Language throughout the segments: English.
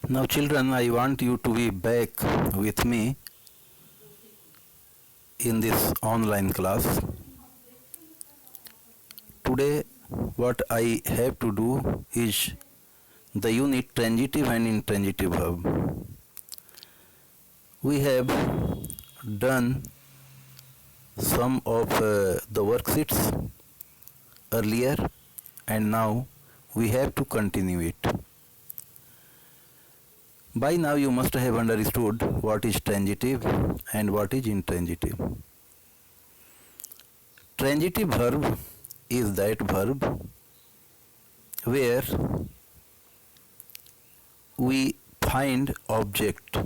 Now children, I want you to be back with me in this online class. Today what I have to do is the unit transitive and intransitive verb. We have done some of the worksheets earlier and now we have to continue it. By now you must have understood what is transitive and what is intransitive. Transitive verb is that verb where we find object.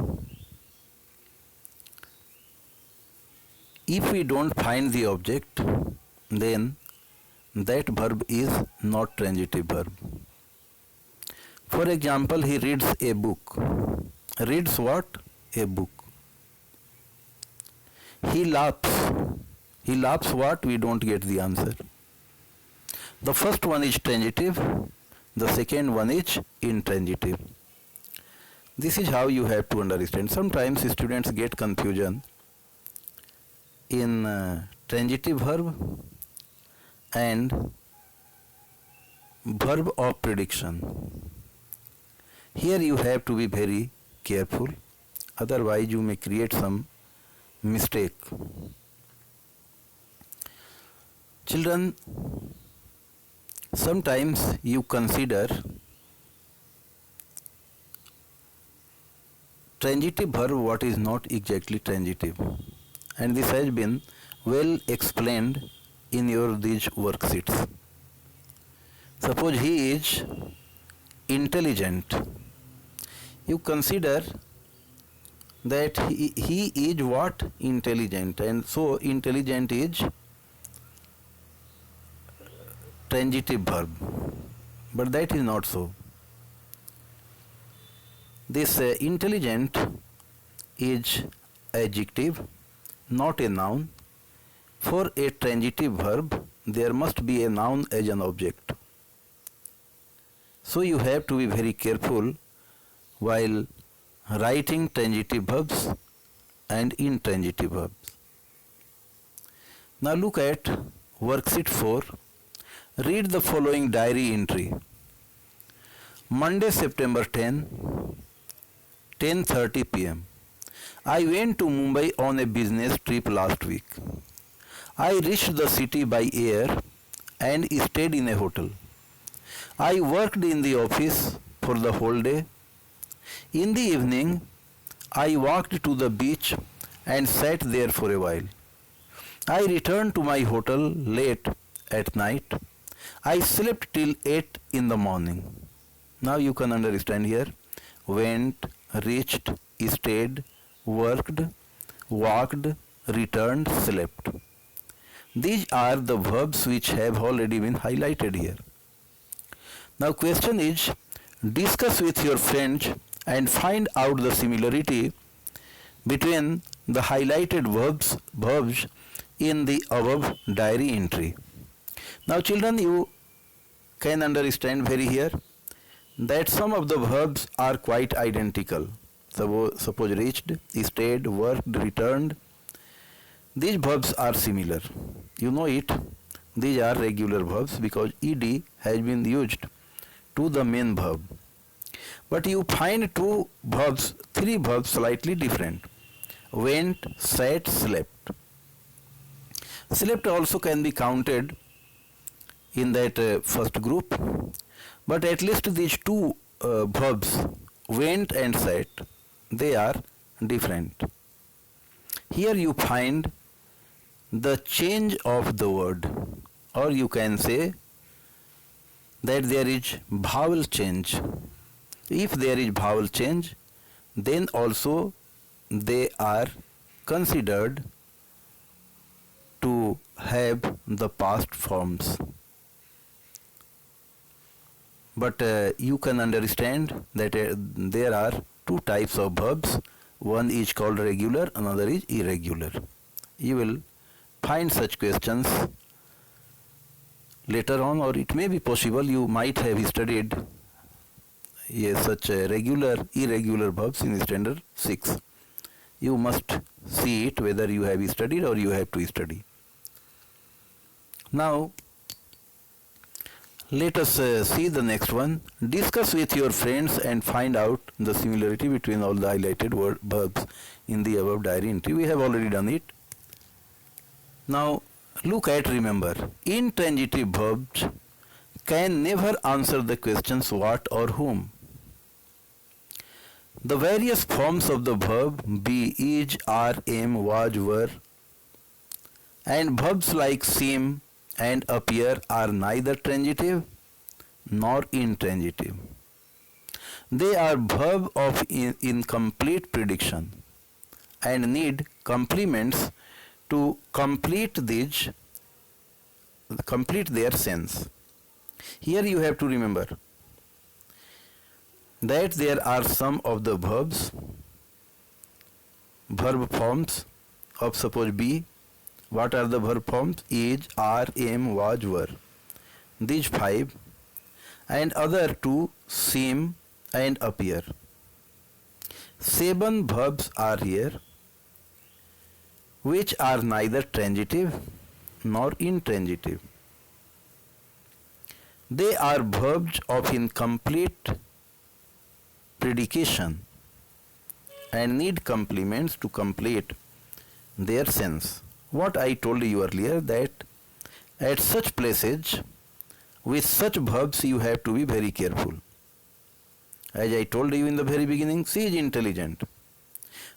If we don't find the object, then that verb is not transitive verb. For example, he reads a book. Reads what? A book. He laughs. He laughs what? We don't get the answer. The first one is transitive. The second one is intransitive. This is how you have to understand. Sometimes students get confusion in transitive verb and verb of prediction. Here you have to be very careful, otherwise you may create some mistake. Children, sometimes you consider transitive verb what is not exactly transitive, and this has been well explained in your these worksheets. Suppose he is intelligent. You consider that he is what? Intelligent, and so intelligent is transitive verb, but that is not so. This intelligent is adjective, not a noun. For a transitive verb, there must be a noun as an object. So you have to be very careful while writing transitive verbs and intransitive verbs. Now look at worksheet 4. Read the following diary entry. Monday, September 10, 10:30 p.m. I went to Mumbai on a business trip last week. I reached the city by air and stayed in a hotel. I worked in the office for the whole day. In the evening, I walked to the beach and sat there for a while. I returned to my hotel late at night. I slept till 8 in the morning. Now you can understand here. Went, reached, stayed, worked, walked, returned, slept. These are the verbs which have already been highlighted here. Now question is, discuss with your friends and find out the similarity between the highlighted verbs in the above diary entry. Now children, you can understand very here that some of the verbs are quite identical. Suppose reached, stayed, worked, returned. These verbs are similar. You know it. These are regular verbs because ed has been used to the main verb. But you find three verbs slightly different. Went, sat, slept. Slept also can be counted in that first group. But at least these two verbs, went and sat, they are different. Here you find the change of the word, or you can say that there is vowel change. If there is vowel change, then also they are considered to have the past forms. But you can understand that there are two types of verbs. One is called regular, another is irregular. You will find such questions later on, or it may be possible you might have studied such regular, irregular verbs in standard 6. You must see it whether you have studied or you have to study. Now let us see the next one. Discuss with your friends and find out the similarity between all the highlighted verbs in the above diary entry. We have already done it. Now look at, remember, intransitive verbs can never answer the questions what or whom. The various forms of the verb be, is, are, am, was, were, and verbs like seem and appear are neither transitive nor intransitive. They are verbs of incomplete prediction and need complements to complete their sense. Here you have to remember that there are some of the verb forms of, suppose, be. What are the verb forms? Is, are, am, was, were. These 5, and other 2, seem and appear. 7 verbs are here which are neither transitive nor intransitive. They are verbs of incomplete predication and need complements to complete their sense. What I told you earlier, that at such places with such verbs you have to be very careful. As I told you in the very beginning, she is intelligent.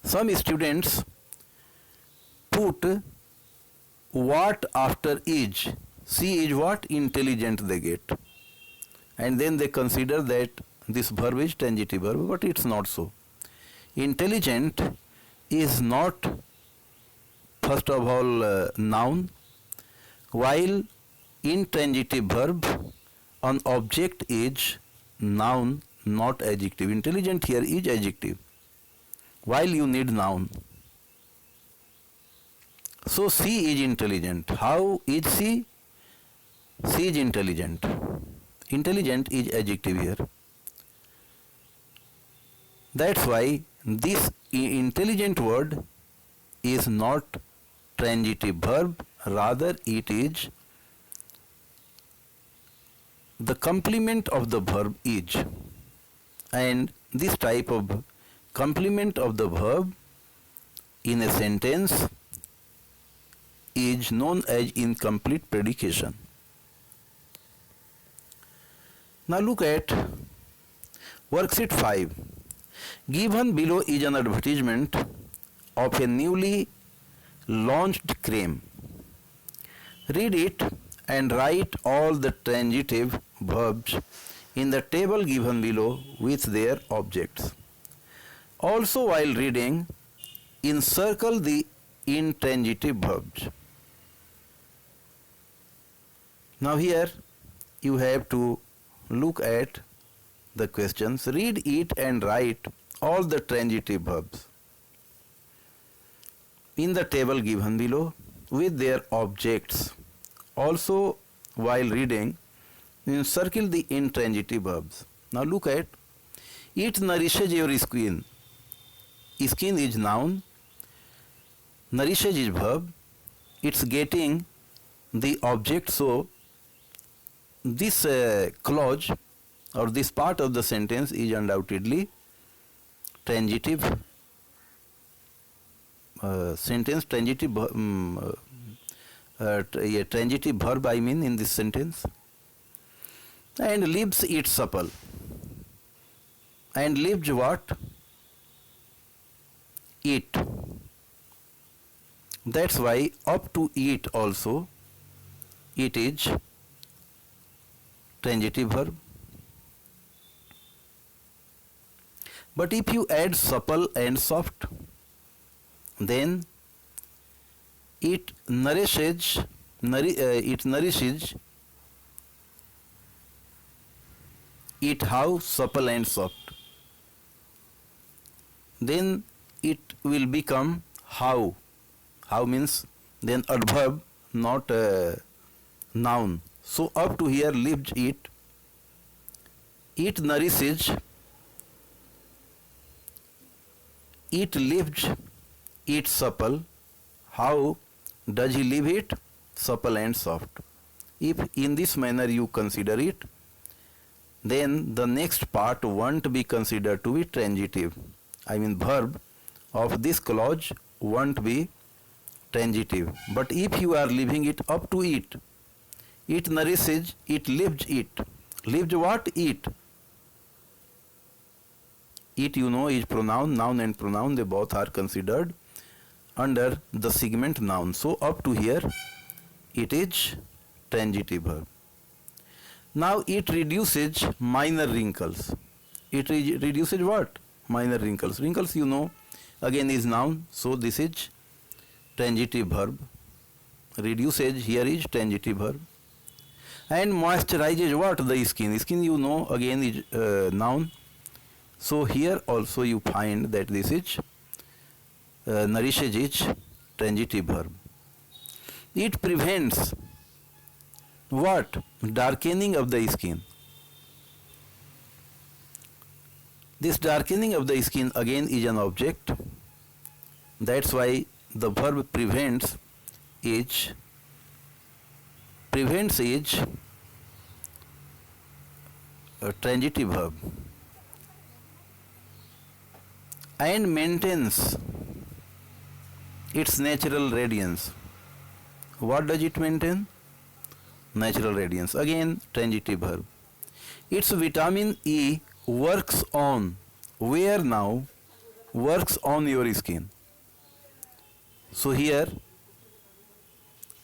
Some students put what after is. She is what? Intelligent they get. And then they consider that this verb is transitive verb, but it's not so. Intelligent is not, first of all, noun, while intransitive verb on object is noun, not adjective. Intelligent here is adjective, while you need noun. So she is intelligent. How is she? She is intelligent. Intelligent is adjective here. That's why this intelligent word is not transitive verb, rather it is the complement of the verb is. And this type of complement of the verb in a sentence is known as incomplete predication. Now look at worksheet 5. Given below is an advertisement of a newly launched cream. Read it and write all the transitive verbs in the table given below with their objects. Also, while reading, encircle the intransitive verbs. Now here you have to look at the questions. Read it and write all the transitive verbs in the table given below with their objects. Also, while reading, encircle the intransitive verbs. Now look at, it nourishes your skin. Skin is noun, nourishes is verb, it's getting the object, so this clause or this part of the sentence is undoubtedly transitive sentence, transitive transitive verb I mean in this sentence. And leaves it supple. And leaves what? Eat. That's why up to eat also it is transitive verb. But if you add supple and soft, then it nourishes it how? Supple and soft. Then it will become how. How means then adverb, not noun. So up to here, lives it. It nourishes it lives it supple. How does he leave it? Supple and soft. If in this manner you consider it, then the next part won't be considered to be transitive. I mean verb of this clause won't be transitive. But if you are leaving it up to it nourishes, it lives it. Lives what? It. It you know is pronoun, noun and pronoun, they both are considered under the segment noun. So up to here it is transitive verb. Now it reduces minor wrinkles. It reduces what? Minor wrinkles. Wrinkles you know again is noun, so this is transitive verb. Reduces here is transitive verb. And moisturizes what? The skin. Skin you know again is noun. So here also you find that this is nourishes is transitive verb. It prevents what? Darkening of the skin. This darkening of the skin again is an object. That's why the verb prevents is a transitive verb. And maintains its natural radiance. What does it maintain? Natural radiance. Again, transitive verb. Its vitamin E works on, where now? Works on your skin. So here,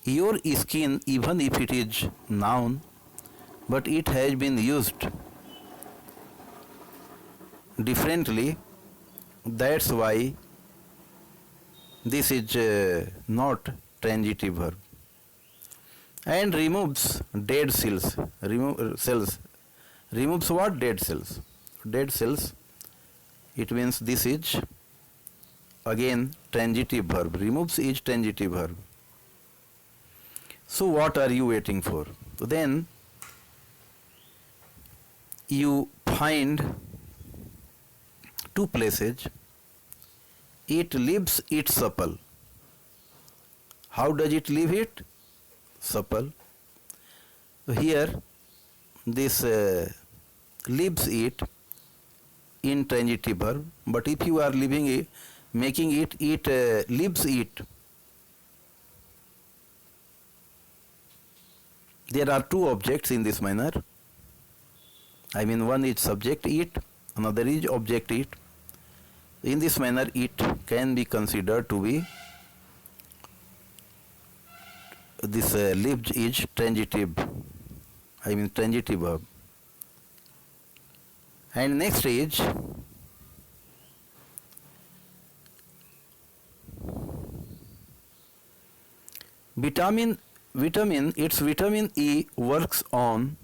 your skin, even if it is noun, but it has been used differently. That's why this is not transitive verb. And removes dead cells. Removes what? Dead cells. Dead cells. It means this is again transitive verb. Removes is transitive verb. So what are you waiting for? Then you find two places. It leaves it supple. How does it leave it? Supple. Here this leaves it in transitive verb, but if you are leaving it, making it leaves it. There are two objects in this manner. I mean one is subject it, another is object it. In this manner it can be considered to be this lived is transitive, I mean transitive verb. And next is vitamin, its vitamin E works on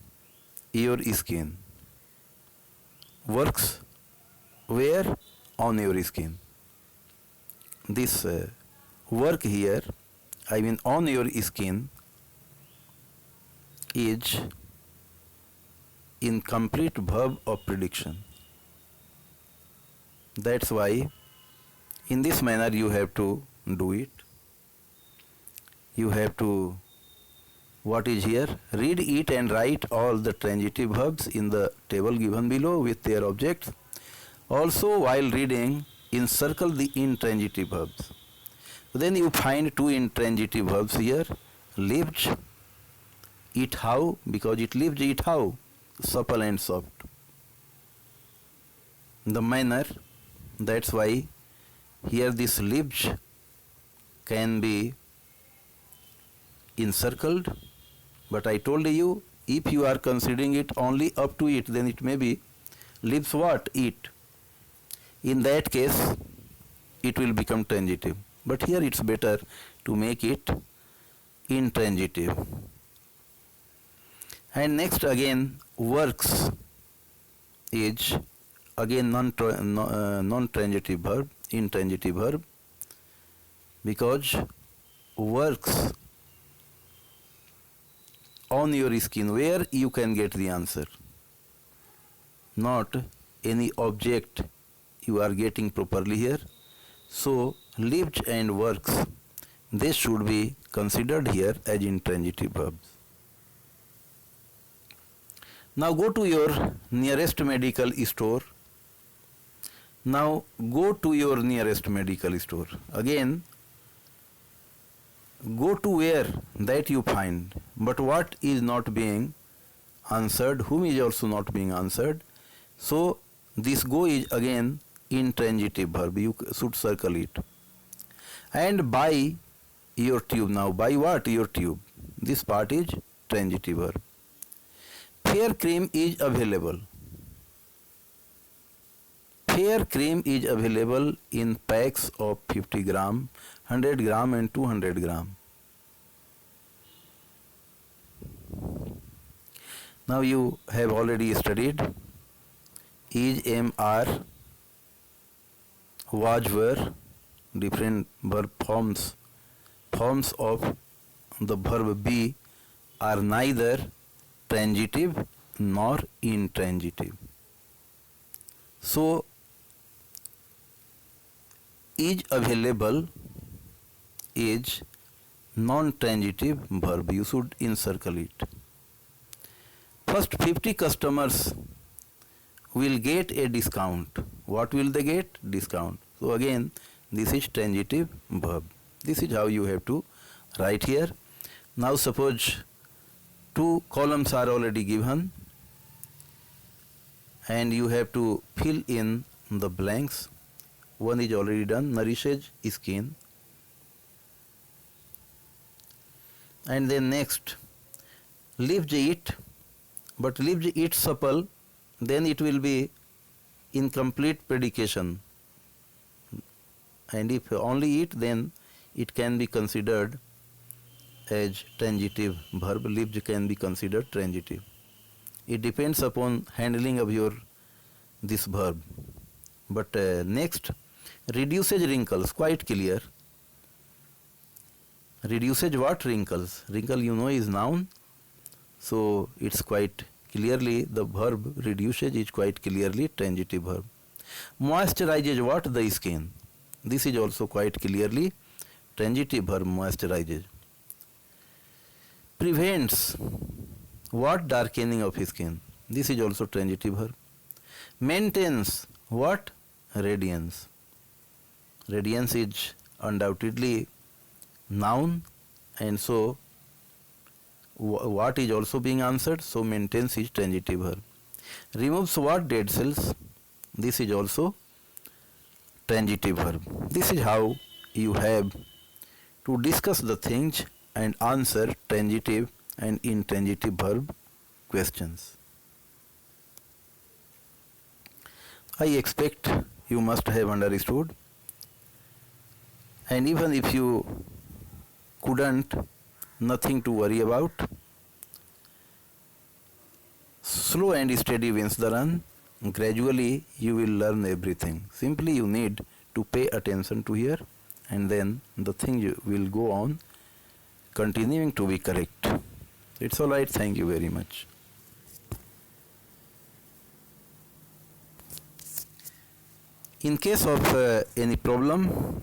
your skin. Works where? On your skin. This work here, I mean on your skin, is incomplete verb of prediction. That's why in this manner you have to do it. You have to, what is here? Read it and write all the transitive verbs in the table given below with their objects. Also while reading, encircle the intransitive verbs. Then you find two intransitive verbs here. Lived, it how, because it lived, it how, supple and soft. The manner, that's why here this lived can be encircled, but I told you if you are considering it only up to it, then it may be lives what? It. In that case, it will become transitive. But here it's better to make it intransitive. And next again, works is again non-transitive verb, intransitive verb, because works on your skin, where you can get the answer, not any object you are getting properly here. So lives and works, they should be considered here as intransitive verbs. Now go to your nearest medical store. Now go to your nearest medical store. Again, go to where that you find. But what is not being answered, whom is also not being answered. So this go is again intransitive verb. You should circle it. And buy your tube. Now buy what? Your tube. This part is transitive verb. Fair cream is available. Fair cream is available in packs of 50 gram, 100 gram and 200 gram. Now you have already studied is, am, are, was, were, different verb forms. Forms of the verb be are neither transitive nor intransitive. So is available is non-transitive verb. You should encircle it. First 50 customers will get a discount. What will they get? Discount. So again, this is transitive verb. This is how you have to write here. Now suppose two columns are already given and you have to fill in the blanks. One is already done, nourishes skin. And then next, lives it, but lives it supple, then it will be incomplete predication. And if only it, then it can be considered as transitive verb. Lives can be considered transitive. It depends upon handling of your this verb. But next, reduces wrinkles, quite clear. Reduces what? Wrinkles. Wrinkle you know is noun. So it's quite clearly the verb reduces is quite clearly transitive verb. Moisturizes what? The skin. This is also quite clearly transitive verb, moisturizes. Prevents what? Darkening of skin. This is also transitive verb. Maintains what? Radiance. Radiance is undoubtedly noun, and so what is also being answered. So maintains is transitive verb. Removes what? Dead cells. This is also transitive verb. This is how you have to discuss the things and answer transitive and intransitive verb questions. I expect you must have understood, and even if you couldn't, nothing to worry about. Slow and steady wins the run. Gradually you will learn everything. Simply you need to pay attention to here, and then the thing will go on continuing to be correct. It's all right. Thank you very much. In case of any problem,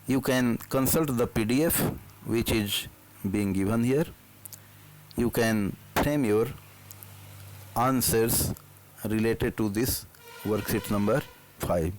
you can consult the PDF which is being given here. You can frame your answers related to this worksheet number 5.